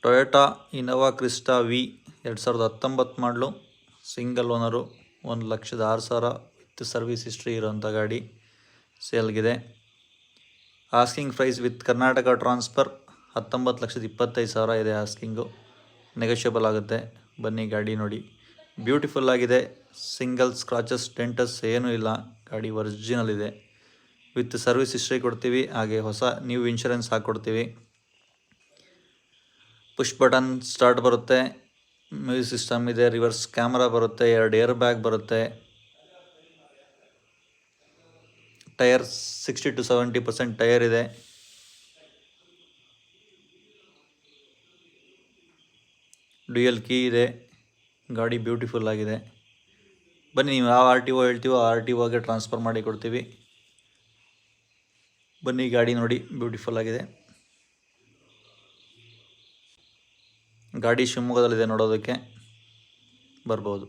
Toyota Innova Crysta V 2019 ಮಾಡಲು, single owner, 1,06,000 with service history ಇರೋಂಥ ಗಾಡಿ ಸೇಲ್ಗಿದೆ. Asking price with Karnataka transfer 19,25,000 ಇದೆ ಆಸ್ಕಿಂಗು. ನೆಗೋಷಿಯಬಲ್ ಆಗುತ್ತೆ. ಬನ್ನಿ ಗಾಡಿ ನೋಡಿ. ಬ್ಯೂಟಿಫುಲ್ ಆಗಿದೆ. ಸಿಂಗಲ್ ಸ್ಕ್ರಾಚಸ್ ಡೆಂಟಸ್ ಏನೂ ಇಲ್ಲ. ಗಾಡಿ ಒರಿಜಿನಲ್ ಇದೆ. ವಿತ್ ಸರ್ವಿಸ್ ಹಿಸ್ಟ್ರಿ ಕೊಡ್ತೀವಿ. ಹಾಗೆ ಹೊಸ ನ್ಯೂ ಇನ್ಶೂರೆನ್ಸ್ ಹಾಕ್ಕೊಡ್ತೀವಿ. ಪುಷ್ ಬಟನ್ ಸ್ಟಾರ್ಟ್ ಬರುತ್ತೆ. ಮ್ಯೂಸಿಕ್ ಸಿಸ್ಟಮ್ ಇದೆ. ರಿವರ್ಸ್ ಕ್ಯಾಮ್ರಾ ಬರುತ್ತೆ. 2 ಏರ್ ಬ್ಯಾಗ್ ಬರುತ್ತೆ. ಟೈರ್ 60 to 70% ಟೈರ್ ಇದೆ. ಡ್ಯುಯಲ್ ಕೀ ಇದೆ. ಗಾಡಿ ಬ್ಯೂಟಿಫುಲ್ ಆಗಿದೆ. ಬನ್ನಿ, ನೀವು ಯಾವ RTO ಹೇಳ್ತೀವೋ ಆ RTOಗೆ ಟ್ರಾನ್ಸ್ಫರ್ ಮಾಡಿ ಕೊಡ್ತೀವಿ. ಬನ್ನಿ ಗಾಡಿ ನೋಡಿ, ಬ್ಯೂಟಿಫುಲ್ ಆಗಿದೆ. ಗಾಡಿ ಶಿವಮೊಗ್ಗದಲ್ಲಿದೆ, ನೋಡೋದಕ್ಕೆ ಬರ್ಬೋದು.